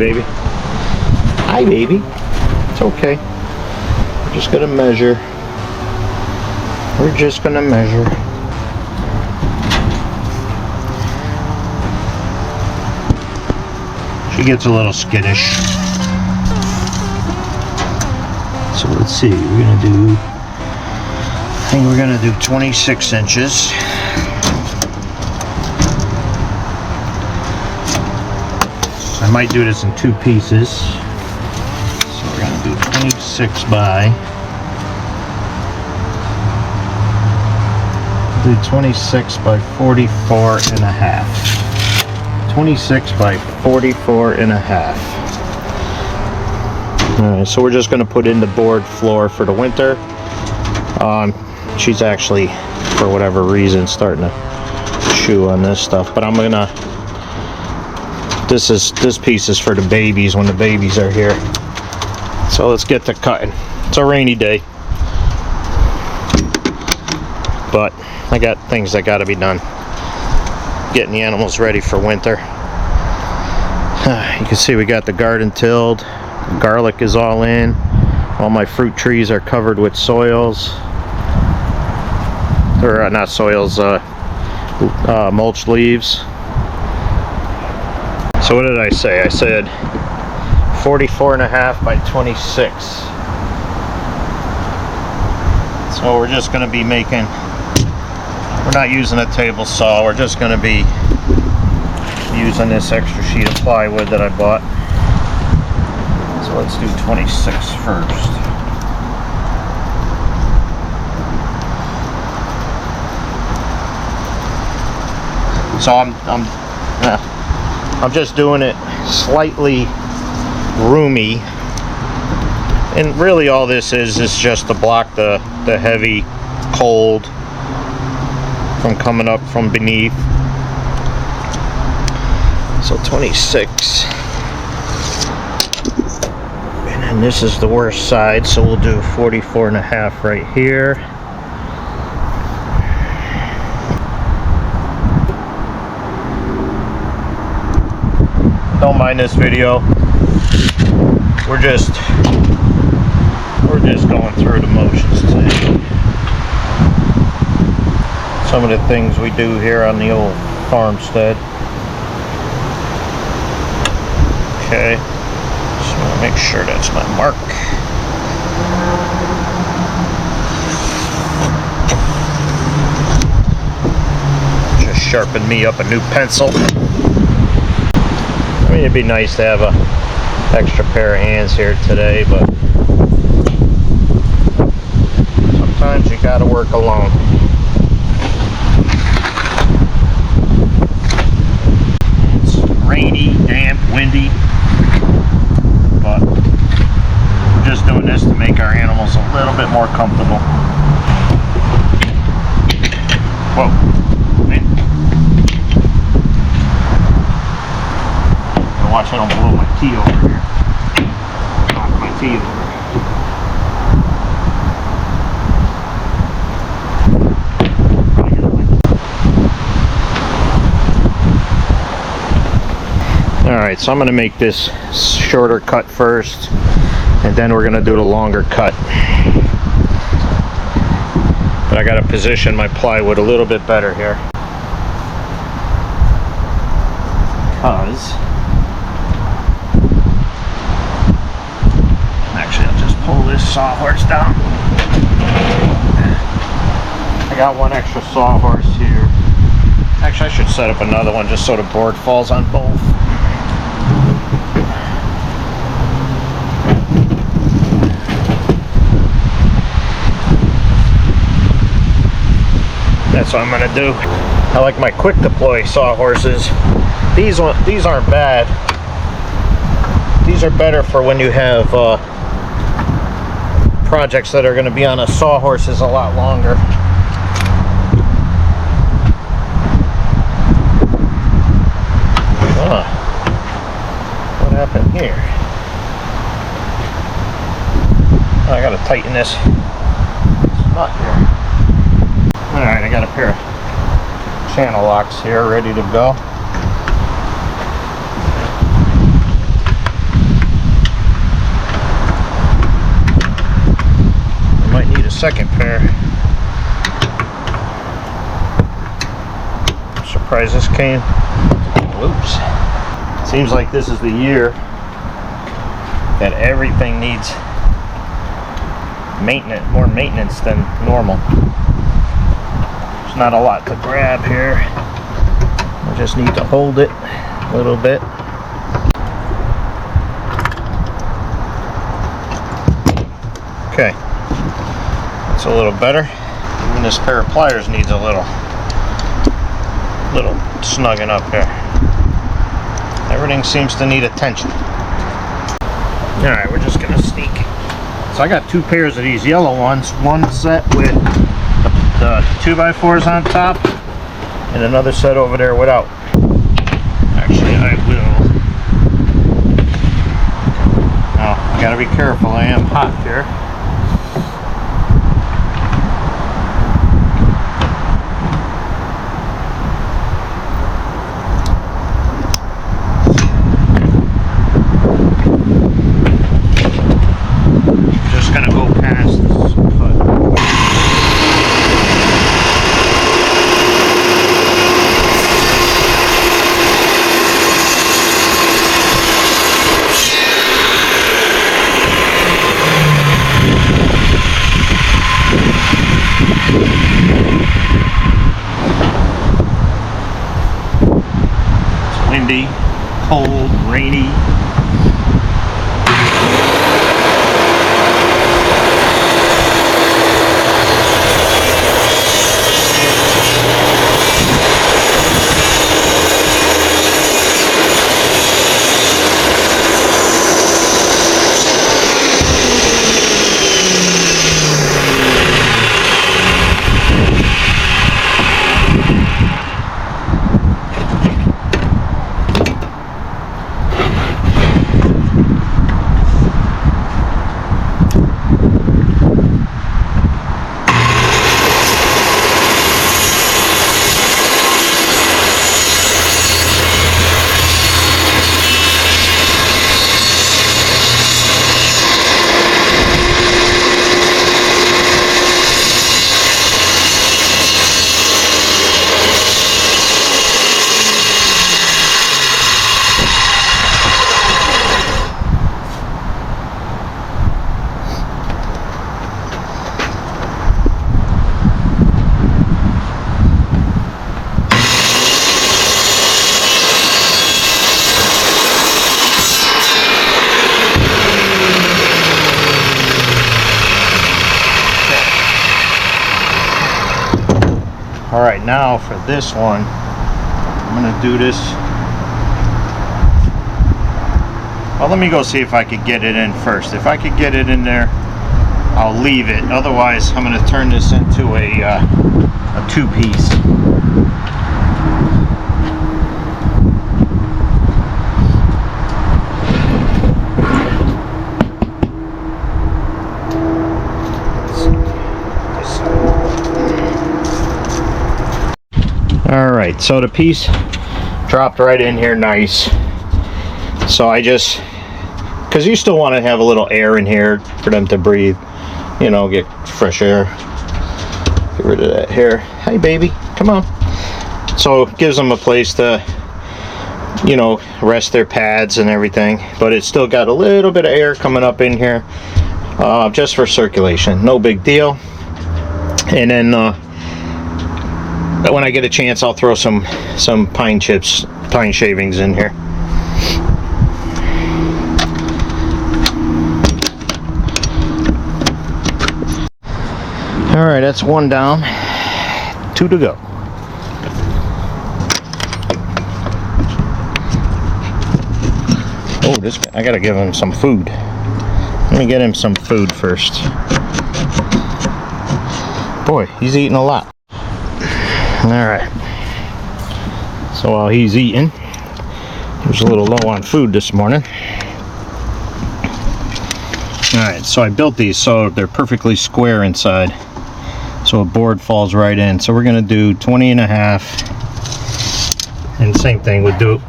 baby. Hi, baby. It's okay. We're just gonna measure. We're just gonna measure. She gets a little skittish. So let's see, we're gonna do, I think we're gonna do 26 inches. I might do this in 2 pieces. So we're gonna do 26 by, do 26 by 44 and a half. 26 by 44 and a half. Alright, so we're just going to put in the board floor for the winter. She's actually, for whatever reason, starting to chew on this stuff, but I'm going to, this piece is for the babies when the babies are here. So let's get to cutting. It's a rainy day, but I got things that got to be done. Getting the animals ready for winter. You can see we got the garden tilled. The garlic is all in. All my fruit trees are covered with soils. Or not soils, mulch leaves. So what did I say? I said 44 and a half by 26. So we're just going to be making, we're not using a table saw, we're just going to be using this extra sheet of plywood that I bought. So let's do 26 first. So I'm just doing it slightly roomy, and really all this is just to block the heavy cold from coming up from beneath. So 26, and then this is the worst side, so we'll do 44 and a half right here. Don't mind this video. We're just going through the motions today. Some of the things we do here on the old farmstead. Okay, just want to make sure that's my mark. Just sharpen me up a new pencil. I mean, it'd be nice to have a extra pair of hands here today, but sometimes you gotta work alone. It's rainy, damp, windy, but we're just doing this to make our animals a little bit more comfortable. Whoa. Man. Watch I don't blow my tea over here. Knock my tea over. Alright, so I'm going to make this shorter cut first, and then we're going to do the longer cut. But I got to position my plywood a little bit better here. Because pull this sawhorse down. I got one extra sawhorse here. Actually, I should set up another one just so the board falls on both. That's what I'm gonna do. I like my quick deploy sawhorses. These aren't bad. These are better for when you have projects that are going to be on a sawhorses a lot longer. What happened here? Oh, I got to tighten this nut here. Alright, I got a pair of channel locks here ready to go. second pair. I'm surprised this came. Oops. Seems like this is the year that everything needs maintenance, more maintenance than normal. There's not a lot to grab here. I just need to hold it a little bit. Okay, that's a little better. Even this pair of pliers needs a little snugging up here. Everything seems to need attention. Alright, we're just gonna sneak. So I got two pairs of these yellow ones. One set with the 2x4s on top, and another set over there without. Actually, I will. Now, I gotta be careful, I am hot here. Just gonna go past this cut. It's windy, cold, rainy. Alright, now for this one, I'm going to do this. Well, let me go see if I could get it in first. If I could get it in there, I'll leave it. Otherwise, I'm going to turn this into a two-piece. Alright, so the piece dropped right in here nice. So I just, because you still want to have a little air in here for them to breathe, you know, get fresh air. Get rid of that hair. Hi baby, come on. So it gives them a place to, you know, rest their pads and everything. But it's still got a little bit of air coming up in here, just for circulation. No big deal. And then when I get a chance, I'll throw some pine chips, pine shavings in here. All right, that's one down, two to go. Oh, this guy, I gotta give him some food. Let me get him some food first. Boy, he's eating a lot. Alright, so while he's eating, he was a little low on food this morning. Alright, so I built these so they're perfectly square inside, so a board falls right in. So we're going to do 20.5, and same thing, we'll do,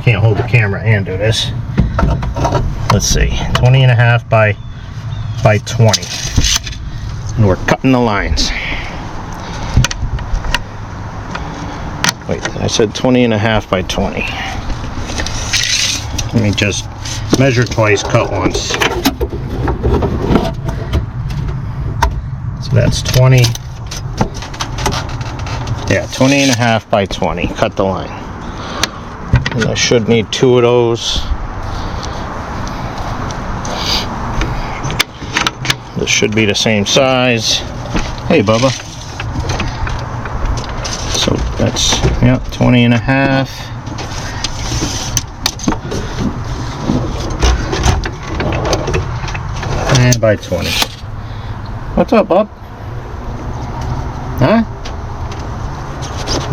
can't hold the camera and do this. Let's see, 20.5 by 20. And we're cutting the lines. Wait, I said 20.5 by 20. Let me just measure twice, cut once. So that's 20. Yeah, 20.5 by 20. Cut the line. And I should need 2 of those. This should be the same size. Hey, Bubba. So that's, yeah, 20.5. And by 20. What's up, bub? Huh?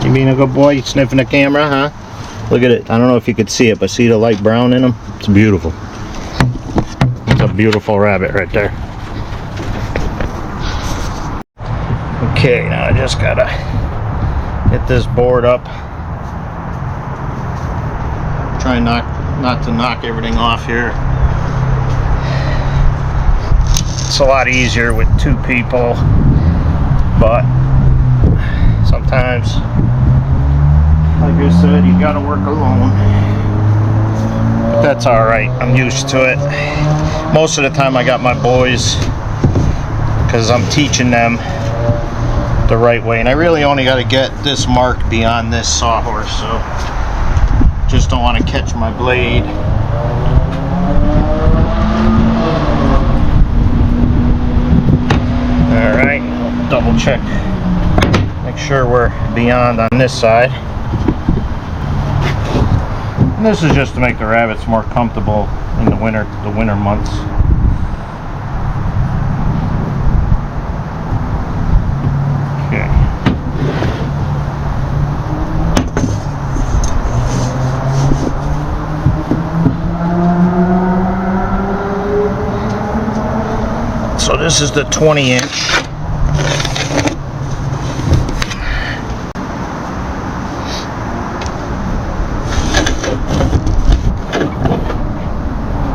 You being a good boy? You sniffing the camera, huh? Look at it. I don't know if you could see it, but see the light brown in them? It's beautiful. It's a beautiful rabbit right there. Okay, now I just gotta get this board up. Try not to knock everything off here. It's a lot easier with 2 people, but sometimes, like I said, you gotta work alone. But that's alright, I'm used to it. Most of the time I got my boys, because I'm teaching them the right way, and I really only got to get this mark beyond this sawhorse, so just don't want to catch my blade. Alright, double check, make sure we're beyond on this side. And this is just to make the rabbits more comfortable in the winter months. So this is the 20-inch.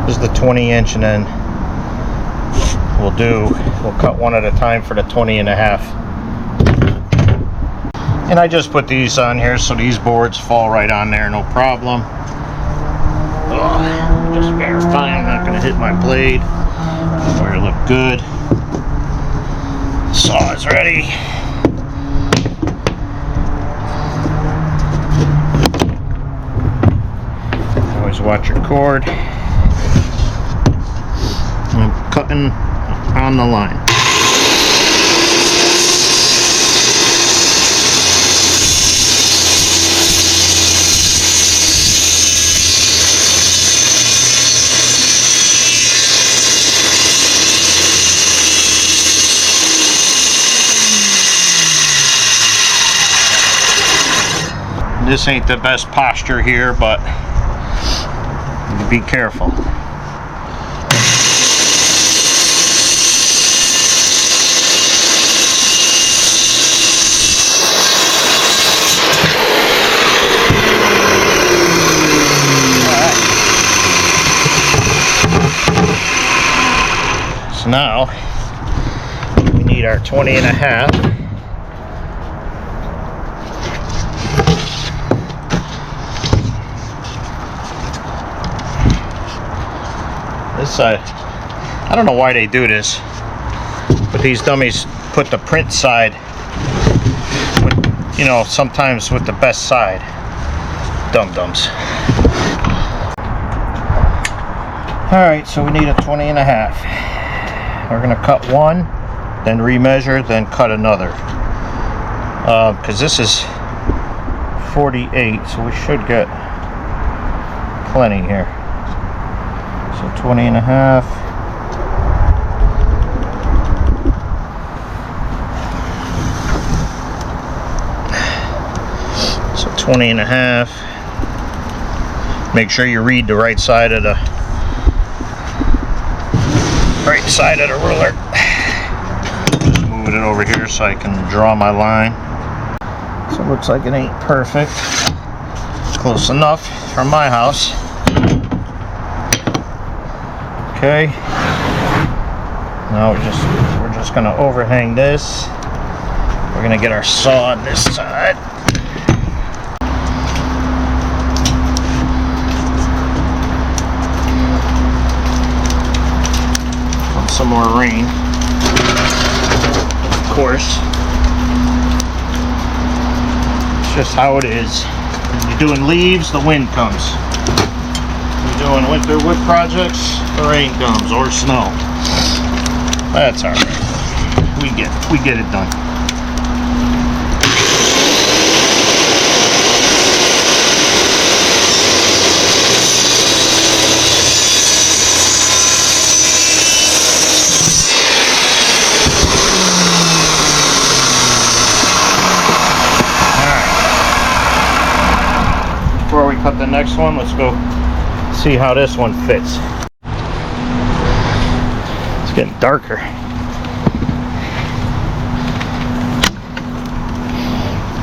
This is the 20-inch, and then we'll cut one at a time for the 20.5. And I just put these on here so these boards fall right on there, no problem. Just verify I'm not going to hit my blade. Where it look good. Saw is ready. Always watch your cord. I'm cutting on the line. This ain't the best posture here, but be careful. So now we need our 20.5. This I don't know why they do this, but these dummies put the print side with, you know, sometimes with the best side. Dum-dums. Alright, so we need a 20.5. We're gonna cut one, then remeasure, then cut another. Because this is 48, so we should get plenty here. So 20.5. So 20.5. Make sure you read the right side of the ruler. Just moving it over here so I can draw my line. So it looks like it ain't perfect. It's close enough from my house. Okay, Now we're just gonna overhang this. We're gonna get our saw on this side. Want some more rain, of course. It's just how it is. When you're doing leaves, the wind comes. When you're doing winter wood projects, the rain comes, or snow. That's alright. We get it done. Before we cut the next one, let's go see how this one fits. It's getting darker.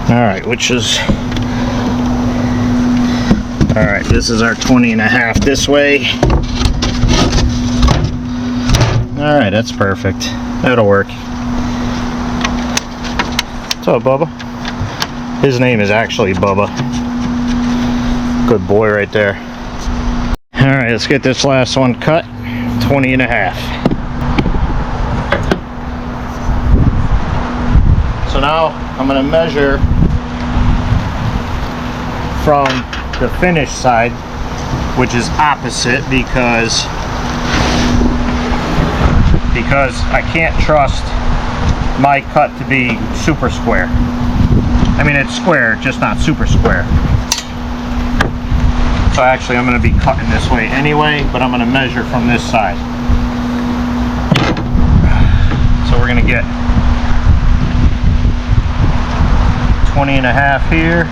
Alright, alright, this is our 20.5 this way. Alright, that's perfect. That'll work. What's up, Bubba? His name is actually Bubba. Good boy right there. Alright, let's get this last one cut. 20.5. So now I'm going to measure from the finished side, which is opposite, because I can't trust my cut to be super square. I mean, it's square, just not super square. So actually I'm going to be cutting this way anyway, but I'm going to measure from this side. So we're going to get 20.5 here.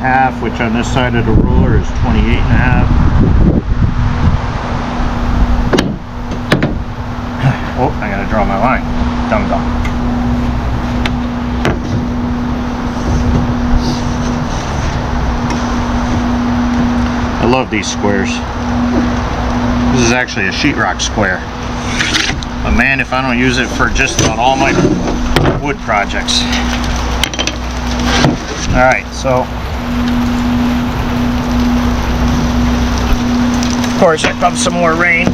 .5, which on this side of the ruler is 28.5. Oh, I gotta draw my line. Dum dum. I love these squares. This is actually a sheetrock square. But man, if I don't use it for just about all my wood projects. Alright, so of course here comes some more rain.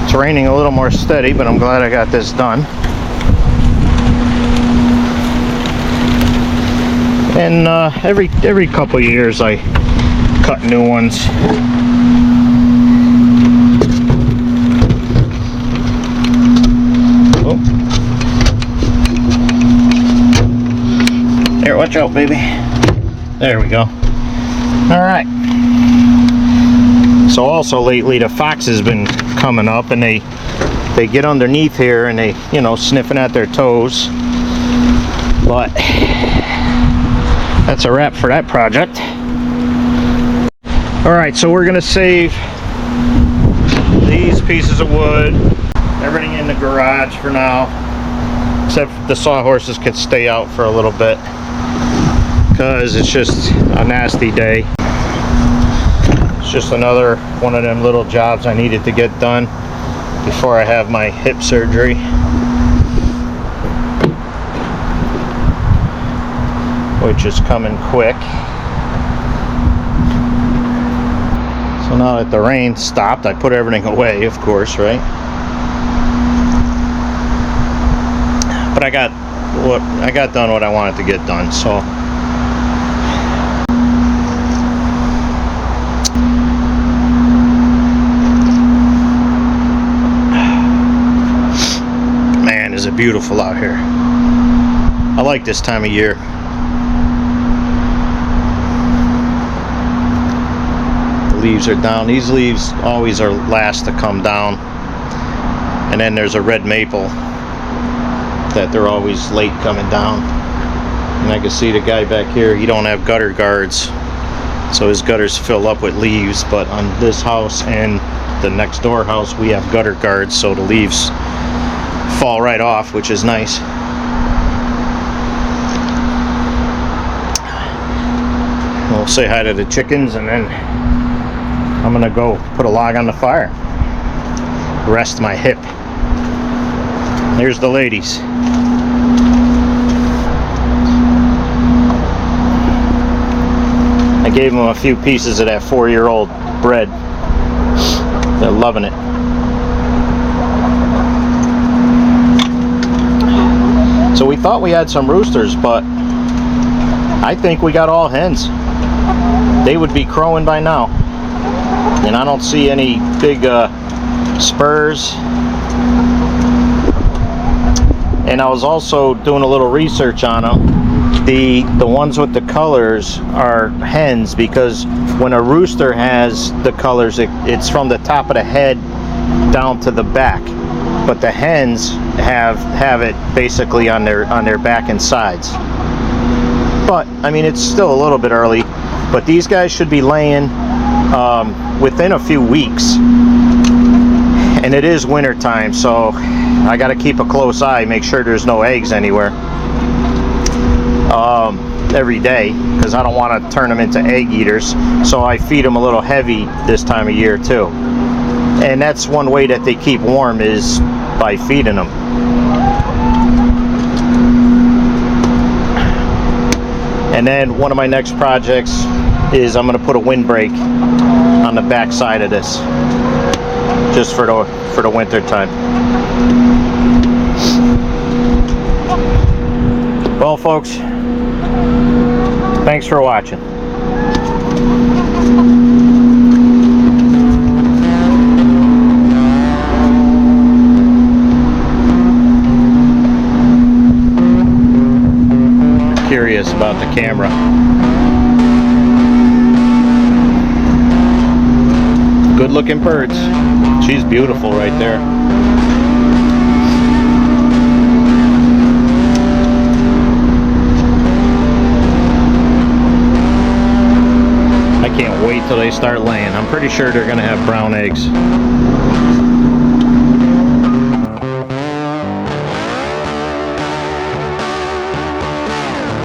It's raining a little more steady, but I'm glad I got this done. And every couple of years I cut new ones. Oh. There, watch out, baby. There we go. All right. So also lately the fox has been coming up, and they get underneath here and they, you know, sniffing at their toes. But that's a wrap for that project. All right, so we're gonna save these pieces of wood, everything in the garage for now, except the sawhorses could stay out for a little bit because it's just a nasty day. It's just another one of them little jobs I needed to get done before I have my hip surgery. Which is coming quick. So now that the rain stopped, I put everything away, of course, right? But I got done what I wanted to get done, so man, is it beautiful out here. I like this time of year. Leaves are down. These leaves always are last to come down, and then there's a red maple that they're always late coming down. And I can see the guy back here, he don't have gutter guards, so his gutters fill up with leaves. But on this house and the next door house, we have gutter guards, so the leaves fall right off, which is nice. We'll say hi to the chickens, and then I'm gonna go put a log on the fire, rest my hip. Here's the ladies. I gave them a few pieces of that 4-year-old bread. They're loving it. So we thought we had some roosters, but I think we got all hens. They would be crowing by now. And I don't see any big spurs. And I was also doing a little research on them. The ones with the colors are hens, because when a rooster has the colors, it's from the top of the head down to the back. But the hens have it basically on their back and sides. But I mean, it's still a little bit early. But these guys should be laying within a few weeks. And it is winter time, so I got to keep a close eye, make sure there's no eggs anywhere every day, because I don't want to turn them into egg eaters. So I feed them a little heavy this time of year too. And that's one way that they keep warm, is by feeding them. And then one of my next projects is I'm going to put a windbreak on the back side of this, just for the winter time. Well, folks, thanks for watching. Curious about the camera. Good looking birds. She's beautiful right there. I can't wait till they start laying. I'm pretty sure they're gonna have brown eggs.